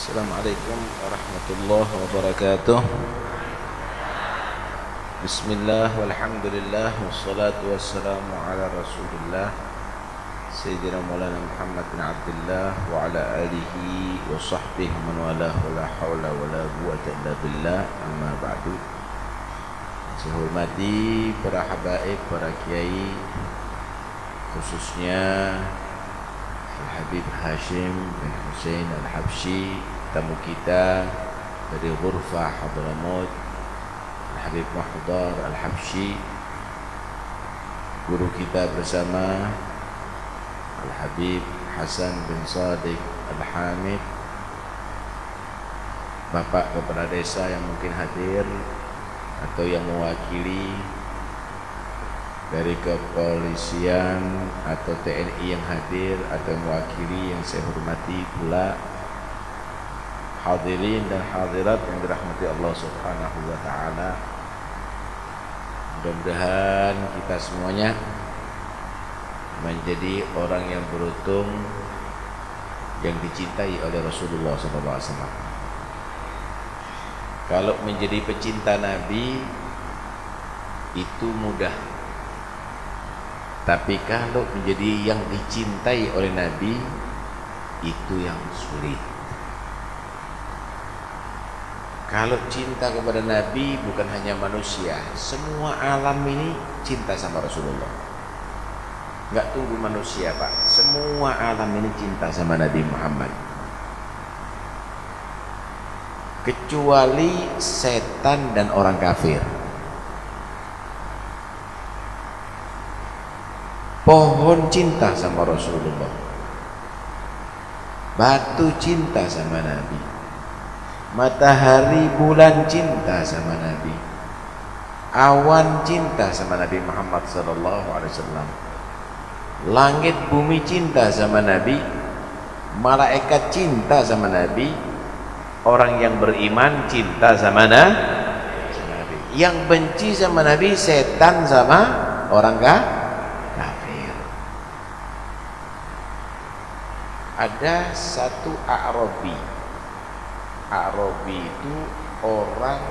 Assalamualaikum warahmatullahi wabarakatuh. Bismillah walhamdulillah wassalatu wassalamu ala rasulillah Sayyidina Maulana Muhammad bin Abdullah wa ala alihi wa sahbihi man walah wa la hawla wa la quwwata illa billah, amma ba'du. Saya hormati para habaib, para kiai, khususnya Al-Habib Hashim bin Hussein Al-Habsyi, tamu kita dari Ghurfah Hadramaut, Al-Habib Mahdar Al-Habsyi, guru kita bersama Al-Habib Hasan bin Sadiq Al-Hamid, Bapak Kepala Desa yang mungkin hadir atau yang mewakili dari kepolisian atau TNI yang hadir atau yang mewakili yang saya hormati pula, hadirin dan hadirat yang dirahmati Allah Subhanahu wa taala. Mudah-mudahan kita semuanya menjadi orang yang beruntung, yang dicintai oleh Rasulullah SAW. Kalau menjadi pecinta Nabi itu mudah, tapi kalau menjadi yang dicintai oleh Nabi itu yang sulit. Kalau cinta kepada Nabi bukan hanya manusia, semua alam ini cinta sama Rasulullah. Enggak tunggu manusia, Pak. Semua alam ini cinta sama Nabi Muhammad. Kecuali setan dan orang kafir. Pohon cinta sama Rasulullah, batu cinta sama Nabi, matahari bulan cinta sama Nabi, awan cinta sama Nabi Muhammad SAW, langit bumi cinta sama Nabi, malaikat cinta sama Nabi, orang yang beriman cinta sama Nabi, yang benci sama Nabi setan sama orang kafir. Ada satu A'rabi. A'rabi itu orang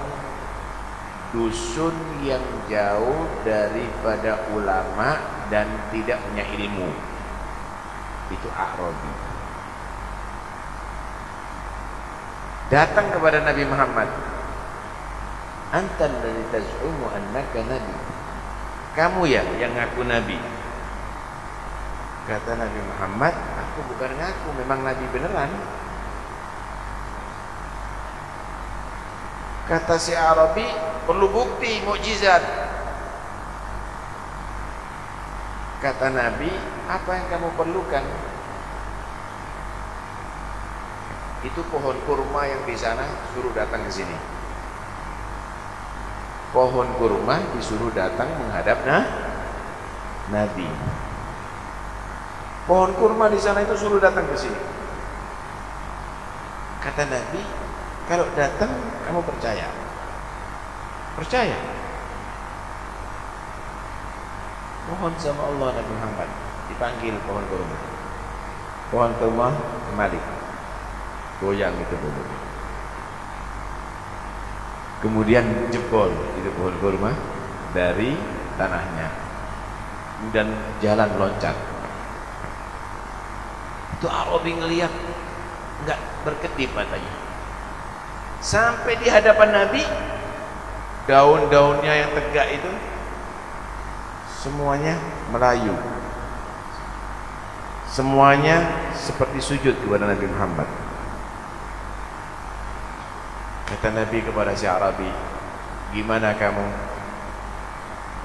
dusun yang jauh daripada ulama dan tidak punya ilmu. Itu A'rabi. Datang kepada Nabi Muhammad. Antan alladzi taz'umu annaka nabi. Kamu ya yang ngaku nabi. Kata Nabi Muhammad, aku bukan ngaku, memang Nabi beneran. Kata si Arabi, perlu bukti, mukjizat. Kata Nabi, apa yang kamu perlukan? Itu pohon kurma yang di sana, suruh datang ke sini. Pohon kurma disuruh datang menghadap Nabi. Pohon kurma di sana itu suruh datang ke sini. Kata Nabi, kalau datang kamu percaya? Percaya. Mohon sama Allah Nabi Muhammad, dipanggil pohon kurma. Pohon kurma kembali, goyang itu pohon. Kemudian jebol itu pohon kurma dari tanahnya, dan jalan loncat. Itu Arabi ngelihat, enggak berkedip matanya. Sampai di hadapan Nabi, daun-daunnya yang tegak itu semuanya melayu. Semuanya seperti sujud kepada Nabi Muhammad. Kata Nabi kepada si Arabi, gimana kamu?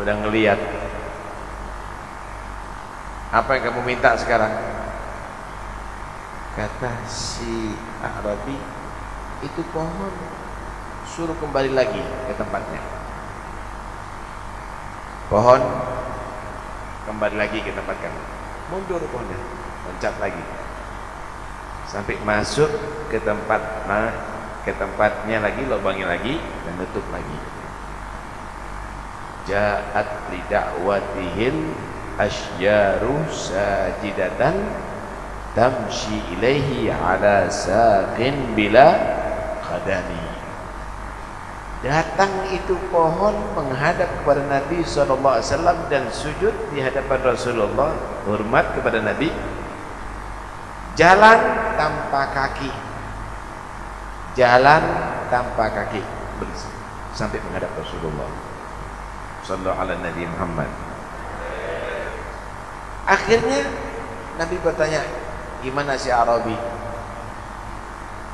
Udah ngelihat? Apa yang kamu minta sekarang? Kata si Arabi, itu pohon suruh kembali lagi ke tempatnya. Pohon kembali lagi ke tempat kamu. Mundur pohonnya, loncat lagi sampai masuk ke tempatnya lagi, lubangnya lagi, dan tutup lagi. Ja'at li da'watihil asyaru sajidatan tamshi ilaihi ala saqin bila khadani. Datang itu pohon menghadap kepada Nabi SAW dan sujud di hadapan Rasulullah, hormat kepada Nabi. Jalan tanpa kaki, jalan tanpa kaki sampai menghadap Rasulullah sallallahu alaihi Nabi Muhammad. Akhirnya Nabi bertanya, gimana si Arabi?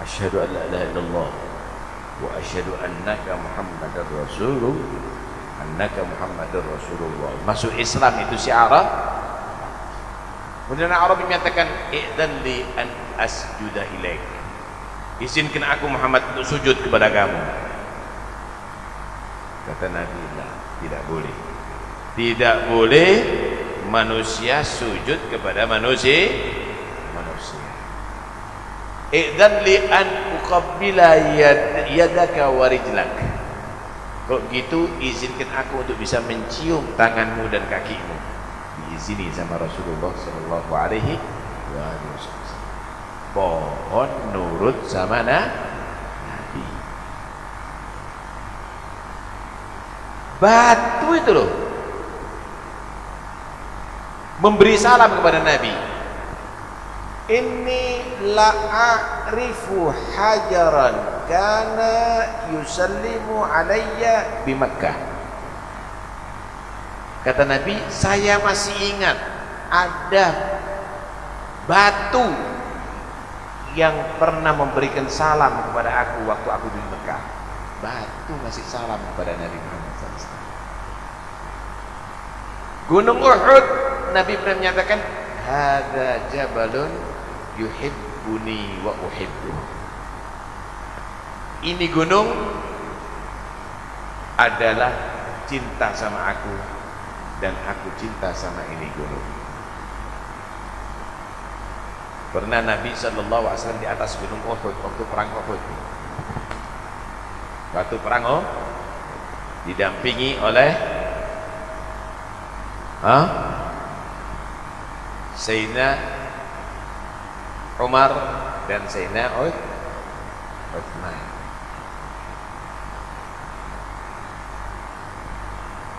Asyhadu an la ilaha illallah wa asyhadu annaka Muhammadar Rasulullah, annaka Muhammadar Rasulullah. Masuk Islam itu si Arab. Kemudian Arabi menyatakan, "Idzan li an asjuda ilaik." Izinkan aku Muhammad untuk sujud kepada kamu. Kata Nabi, tidak boleh. Tidak boleh manusia sujud kepada manusia. Idzan li an uqabbila yadaka wa rijlak. Kalau gitu izinkan aku untuk bisa mencium tanganmu dan kakimu. Diizini sama Rasulullah sallallahu alaihi wasallam. Pohon nurut sama Nabi. Batu itu loh memberi salam kepada Nabi. Inni la'arifu hajaran kana yusallimu alayya bi Makkah. Kata Nabi, saya masih ingat ada batu yang pernah memberikan salam kepada aku waktu aku di Mekah. Batu ngasih salam kepada Nabi Muhammad SAW. Gunung Uhud, Nabi pernah menyatakan, hadza jabalun yuhibbuni wa uhibbu. Ini gunung adalah cinta sama aku dan aku cinta sama ini gunung. Pernah Nabi SAW di atas gunung Uhud waktu perang Uhud. Waktu perang didampingi oleh Sayyidina Umar dan Sayyidina Uthman.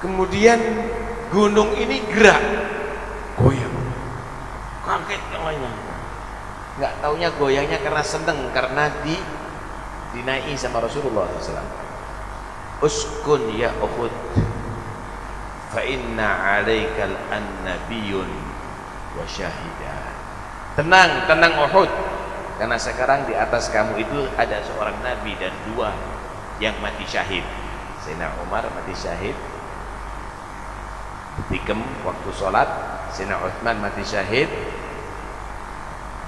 Kemudian gunung ini gerak, goyang, kaget yang lainnya. Nggak taunya goyangnya karena seneng, karena dinaiki sama Rasulullah SAW. Uskun ya Uhud, fa inna alaikal annabiyun wa syahidan. Tenang, tenang Uhud, karena sekarang di atas kamu itu ada seorang nabi dan dua yang mati syahid. Sayyidina Umar mati syahid dikem waktu sholat, Sayyidina Uthman mati syahid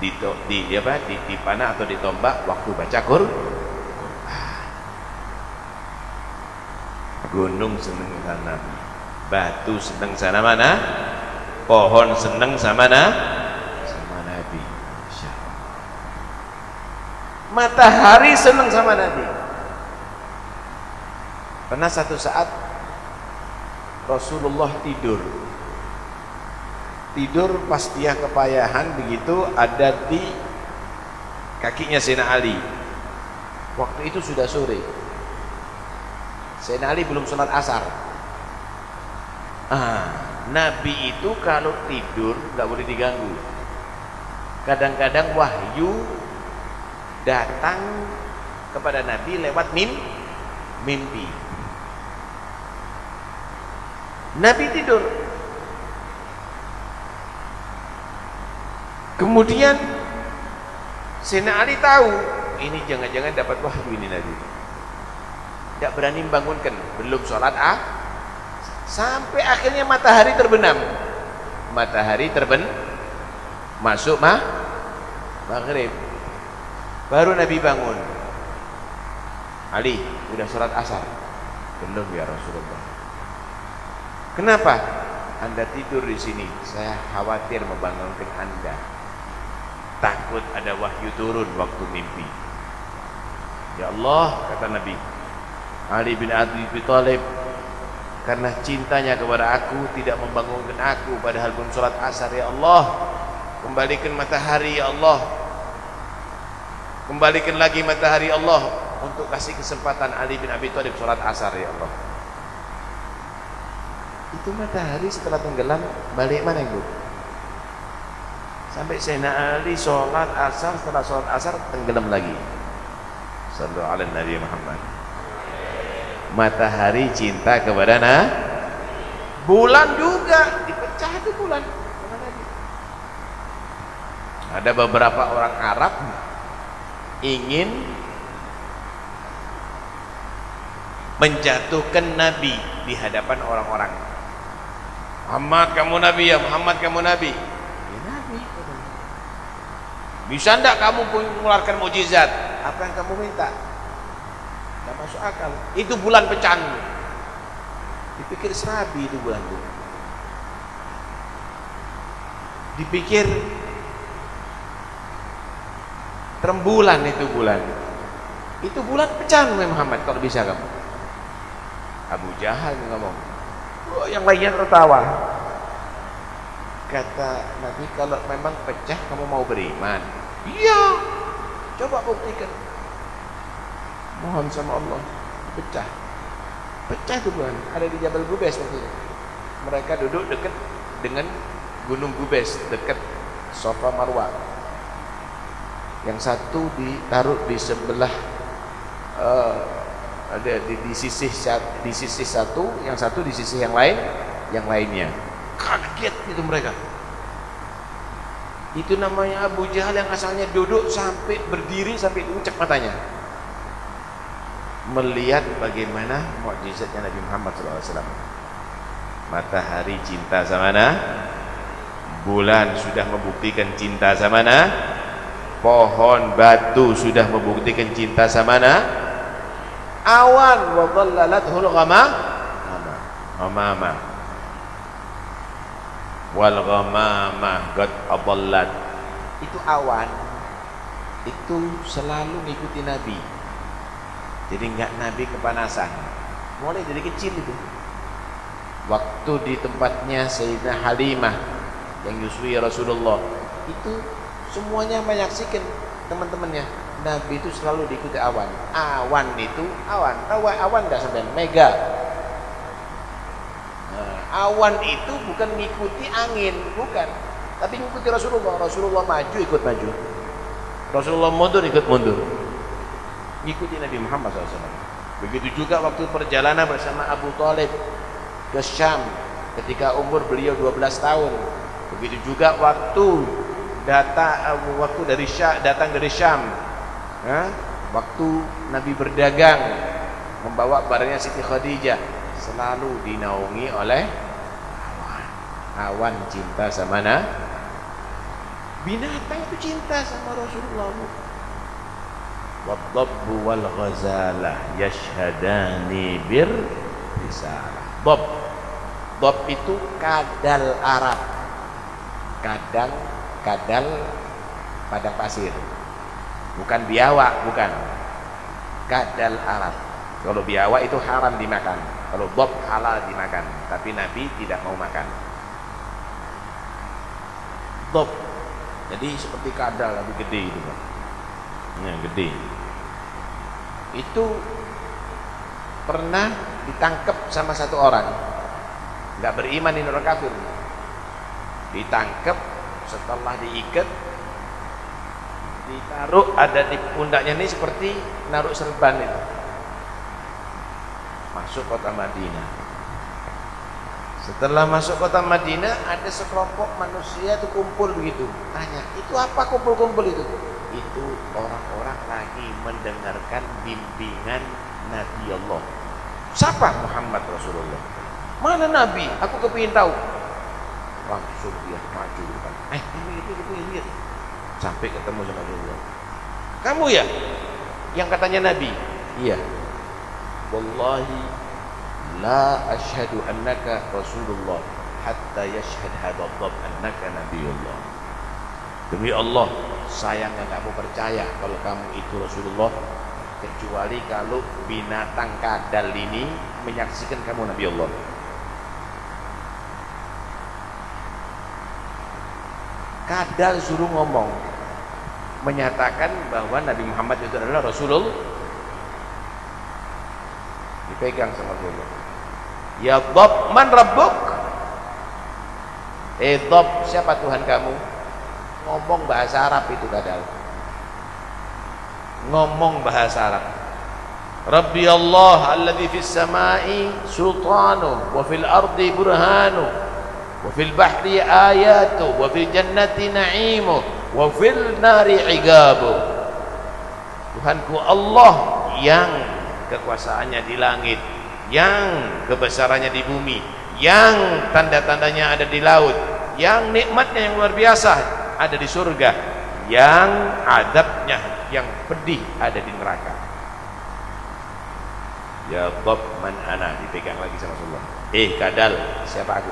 dipanah atau ditombak waktu baca Quran. Gunung seneng sana, batu seneng sana mana, pohon seneng sama Nabi. Matahari seneng sama Nabi. Pernah satu saat Rasulullah tidur pas dia kepayahan begitu, ada di kakinya Sayyidina Ali. Waktu itu sudah sore, Sayyidina Ali belum sholat asar. Nabi itu kalau tidur nggak boleh diganggu. Kadang-kadang wahyu datang kepada Nabi lewat mimpi. Nabi tidur. Kemudian Sayyidina Ali tahu ini jangan-jangan dapat wahyu ini Nabi. Tidak berani membangunkan, belum sholat sampai akhirnya matahari terbenam. Matahari masuk maghrib. Baru Nabi bangun. Ali, udah sholat asar? Belum ya Rasulullah. Kenapa? Anda tidur di sini, saya khawatir membangunkan Anda. Takut ada wahyu turun waktu mimpi. Ya Allah, kata Nabi, Ali bin Abi Thalib karena cintanya kepada aku tidak membangunkan aku padahal belum sholat asar. Ya Allah, kembalikan matahari ya Allah, kembalikan lagi matahari Allah, untuk kasih kesempatan Ali bin Abi Thalib sholat asar ya Allah. Itu matahari setelah tenggelam balik mana Ibu? Sampai Sayyidina Ali sholat asar, setelah sholat asar tenggelam lagi. Sallu ala Nabi Muhammad. Matahari cinta kepada bulan juga dipecah itu bulan. Ada beberapa orang Arab ingin menjatuhkan Nabi di hadapan orang-orang. Muhammad kamu Nabi ya, Muhammad kamu Nabi. Ya Nabi. Bisa enggak kamu mengeluarkan mukjizat? Apa yang kamu minta? Tidak masuk akal. Itu bulan pecahan. Dipikir serabi itu bulan itu. Dipikir rembulan itu bulan. Itu bulan pecahan Muhammad kalau bisa kamu. Abu Jahal ngomong. Oh, yang lainnya tertawa. Kata Nabi, kalau memang pecah kamu mau beriman? Iya. Coba buktikan. Mohon sama Allah, pecah. Pecah itu bulan. Ada di Jabal Gubes waktu itu. Mereka duduk dekat dengan Gunung Gubes, dekat Safa Marwah. Yang satu ditaruh di sebelah ada di sisi satu, yang satu di sisi yang lain, yang lainnya. Kaget itu mereka. Itu namanya Abu Jahal yang asalnya duduk sampai berdiri sampai ucap matanya. Melihat bagaimana mukjizatnya Nabi Muhammad SAW. Matahari cinta sama bulan sudah membuktikan cinta sama pohon batu sudah membuktikan cinta sama awan wa dhallalathul ghamamah wal ghamamah qad adallat. Itu awan itu selalu ngikuti Nabi, jadi enggak Nabi kepanasan mulai dari kecil. Itu waktu di tempatnya Sayyidah Halimah yang nyusui Rasulullah, itu semuanya menyaksikan teman-temannya Nabi itu selalu diikuti awan. Awan itu awan, tahu awan enggak sampean? Mega. Awan itu bukan mengikuti angin, bukan, tapi mengikuti Rasulullah. Rasulullah maju ikut maju, Rasulullah mundur ikut mundur, mengikuti Nabi Muhammad SAW. Begitu juga waktu perjalanan bersama Abu Thalib ke Syam ketika umur beliau 12 tahun. Begitu juga waktu datang dari Syam, waktu Nabi berdagang membawa barangnya Siti Khadijah, selalu dinaungi oleh awan cinta sama binatang itu cinta sama Rasulullah. Wadhabbu wal ghazalah yashhadani bir risalah. Dhab itu kadal Arab, kadal padang pasir, bukan biawak, bukan. Kadal Arab. Kalau biawak itu haram dimakan, kalau dhab halal dimakan, tapi Nabi tidak mau makan dhab. Jadi seperti kadal tapi gede itu, Pak. Yang gede. Itu pernah ditangkap sama satu orang, nggak beriman, ini orang kafir. Ditangkap, setelah diikat, ditaruh, ada di pundaknya ini seperti naruh serban itu. Masuk kota Madinah. Setelah masuk kota Madinah, ada sekelompok manusia itu kumpul begitu. Tanya, itu apa kumpul-kumpul itu? Itu orang-orang lagi mendengarkan bimbingan Nabi Allah. Siapa? Muhammad Rasulullah. Mana Nabi? Aku kepingin tahu. Langsung dia maju depan. Ini. Sampai ketemu sama Rasulullah. Kamu ya? Yang katanya Nabi? Iya. Wallahi la asyhadu annaka Rasulullah hatta yashhad hadha dhab annaka nabiyullah. Demi Allah, saya enggak mau percaya kalau kamu itu Rasulullah, kecuali kalau binatang kadal ini menyaksikan kamu Nabi Allah. kadal suruh ngomong, menyatakan bahwa Nabi Muhammad itu adalah Rasulullah. Dipegang sama Rasulullah. Ya Dhab, man rabbuk? Dhab, siapa Tuhan kamu? Ngomong bahasa Arab itu kadal. Ngomong bahasa Arab. Rabbi Allah alladhi fis samai sultanu wa fil ardi burhanu wa fil bahri ayatu wa fil jannati na'imu wa fil nari igabu. Tuhanku Allah yang kekuasaannya di langit, yang kebesarannya di bumi, yang tanda-tandanya ada di laut, yang nikmatnya yang luar biasa ada di surga, yang adabnya yang pedih ada di neraka. Ya Dhab, man ana? Dipegang lagi sama Rasulullah. Kadal, siapa aku?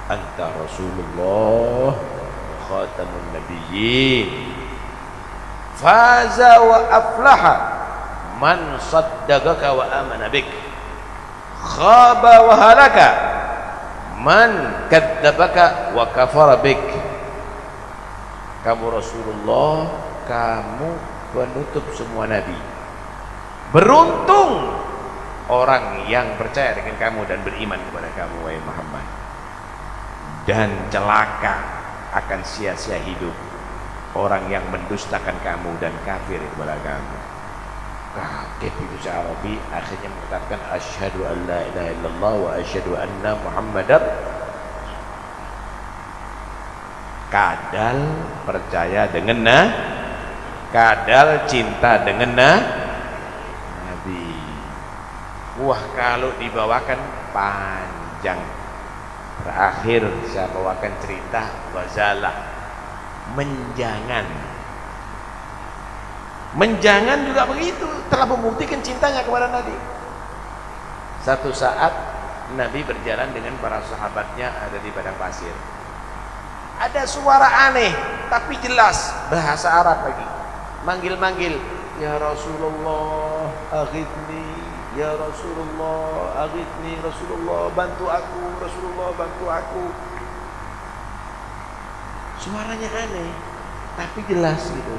Anta Rasulullah khatamun nabiyyin, faza wa aflaha man saddaqaka wa amana bik, khaba wa halaka man kadzdzabaka wa kafara bik. Kamu Rasulullah, kamu penutup semua nabi. Beruntung orang yang percaya dengan kamu dan beriman kepada kamu, wahai Muhammad. Dan celaka, akan sia-sia hidup orang yang mendustakan kamu dan kafir kepada kamu. Kaget itu si Arabi, akhirnya mengatakan asyhadu an la ilaha illallah wa asyhadu anna Muhammadar. Kadal percaya dengan kadal cinta dengan Nabi. Wah, kalau dibawakan panjang. Terakhir saya bawakan cerita Ghazalah, menjangan. Menjangan juga begitu, telah membuktikan cintanya kepada Nabi. Satu saat Nabi berjalan dengan para sahabatnya ada di padang pasir. Ada suara aneh tapi jelas, bahasa Arab lagi. Manggil-manggil, ya Rasulullah aghithni, ya Rasulullah aghithni, Rasulullah bantu aku, Rasulullah bantu aku. Suaranya aneh tapi jelas gitu.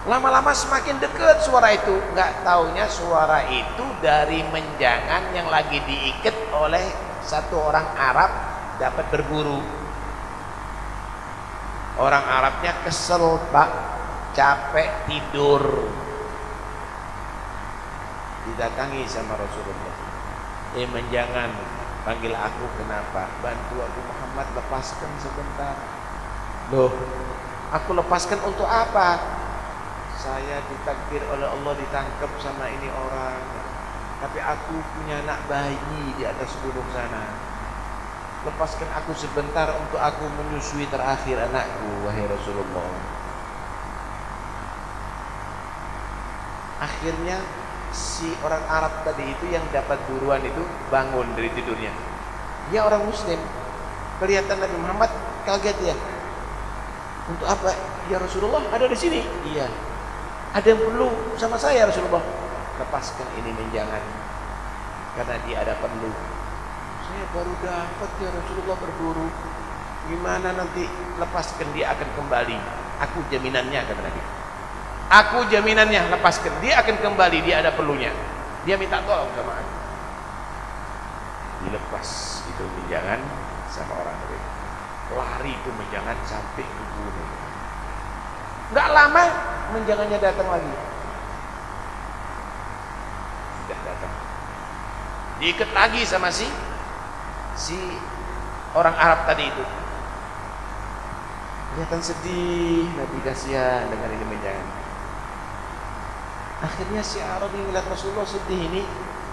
Lama-lama semakin dekat suara itu, nggak taunya suara itu dari menjangan yang lagi diikat oleh satu orang Arab dapat berburu. Orang Arabnya kesel, Pak, capek tidur. Didatangi sama Rasulullah. Menjangan, panggil aku, kenapa? Bantu aku Muhammad, lepaskan sebentar. Loh, aku lepaskan untuk apa? Saya ditakdir oleh Allah ditangkap sama ini orang, tapi aku punya anak bayi di atas gunung sana. Lepaskan aku sebentar untuk aku menyusui terakhir anakku, wahai Rasulullah. Akhirnya si orang Arab tadi itu yang dapat buruan itu bangun dari tidurnya. Dia orang Muslim. Kelihatan Nabi Muhammad, kaget ya. Untuk apa? Ya Rasulullah ada di sini. Iya. Ada yang perlu sama saya Rasulullah. Lepaskan ini menjangan, karena dia ada perlu. Saya baru dapat ya Rasulullah berburu. Gimana nanti? Lepaskan, dia akan kembali. Aku jaminannya, kata Nabi. Aku jaminannya, lepaskan, dia akan kembali, dia ada perlunya. Dia minta tolong sama aku. Dilepas itu menjangan sama orang tadi. Lari itu menjangan sampai ke gunung. Nggak lama menjangannya datang lagi. Sudah datang. Diikat lagi sama si orang Arab tadi itu. Kelihatan sedih, Nabi kasihan dengan ini menjangan. Akhirnya si Arab yang melihat Rasulullah sedih ini,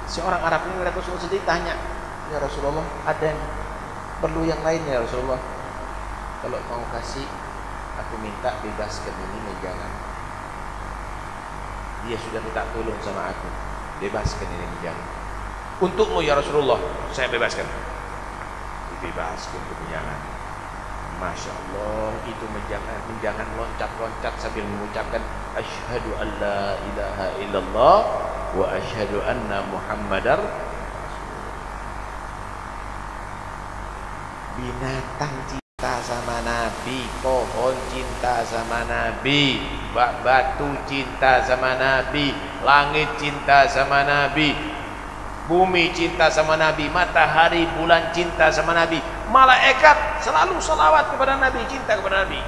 si orang Arab ini melihat Rasulullah sedih, tanya, ya Rasulullah, ada yang perlu yang lain ya Rasulullah? Kalau mau kasih, aku minta bebaskan ini menjangan. Dia sudah minta tolong sama aku, bebaskan ini menjangan. Untukmu ya Rasulullah, saya bebaskan. Dibebaskan ke menjangan. Masya Allah, itu menjangan loncat-loncat sambil mengucapkan asyhadu an la ilaha illallah wa asyhadu anna Muhammadar binatang cinta sama Nabi, pohon cinta sama Nabi, batu cinta sama Nabi, langit cinta sama Nabi, bumi cinta sama Nabi, matahari, bulan cinta sama Nabi, malaikat selalu salawat kepada Nabi, cinta kepada Nabi.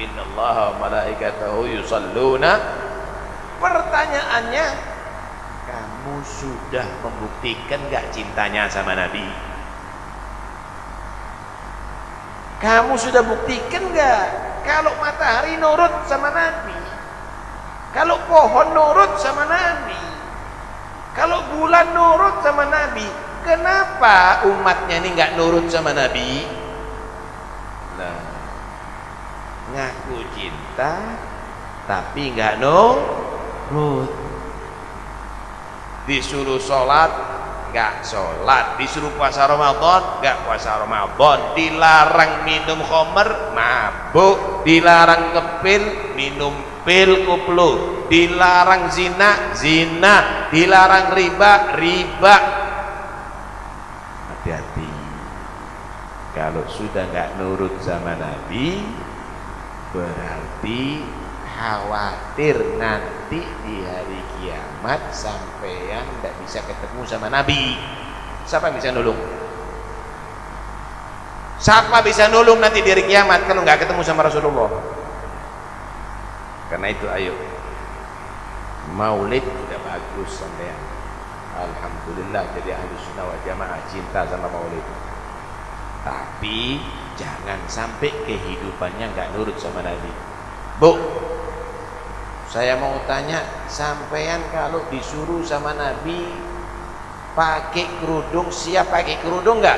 Innallaha malaikatahu yusalluna. Pertanyaannya, kamu sudah membuktikan gak cintanya sama Nabi? Kamu sudah buktikan gak kalau matahari nurut sama Nabi, kalau pohon nurut sama Nabi, kalau bulan nurut sama Nabi? Kenapa umatnya ini gak nurut sama Nabi? Nah, ngaku cinta tapi gak nurut. Disuruh sholat gak sholat, disuruh puasa Ramadan gak puasa Ramadan, dilarang minum khamr mabuk, dilarang ngepil minum pil kuplu, dilarang zina zina, dilarang riba riba. Hati-hati, kalau sudah gak nurut sama Nabi berarti khawatir nanti di hari kiamat sampean tidak bisa ketemu sama Nabi. Siapa yang bisa nolong? Siapa bisa nolong nanti di hari kiamat kalau nggak ketemu sama Rasulullah? Karena itu ayo, maulid udah bagus sampean, alhamdulillah jadi ahli sunnah wal jamaah, cinta sama maulid. Tapi jangan sampai kehidupannya nggak nurut sama Nabi. Bu, saya mau tanya, sampean kalau disuruh sama Nabi pakai kerudung, siap pakai kerudung nggak?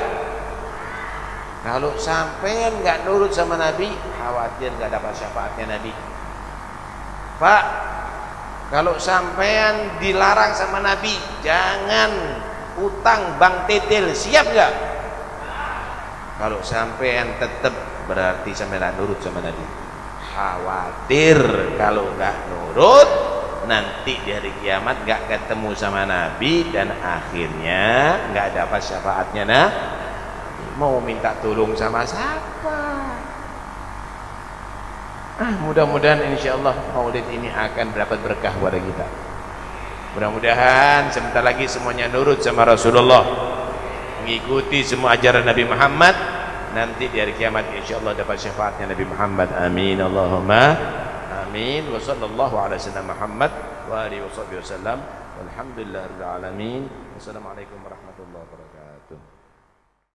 Kalau sampean nggak nurut sama Nabi, khawatir nggak dapat syafaatnya Nabi. Pak, kalau sampean dilarang sama Nabi, jangan utang bank tetel, siap nggak? Kalau sampean tetap berarti sampean nggak nurut sama Nabi. Khawatir kalau nggak nurut nanti di hari kiamat nggak ketemu sama Nabi dan akhirnya nggak dapat syafaatnya. Nah, mau minta tolong sama siapa? Mudah-mudahan insyaallah maulid ini akan dapat berkah kepada kita. Mudah-mudahan sebentar lagi semuanya nurut sama Rasulullah, mengikuti semua ajaran Nabi Muhammad. Nanti di hari kiamat insyaallah dapat syafaatnya Nabi Muhammad. Amin Allahumma amin. Wa sallallahu ala sayyidina Muhammad wa alihi wasallam. Walhamdulillahirabbil alamin. Wassalamualaikum warahmatullahi wabarakatuh.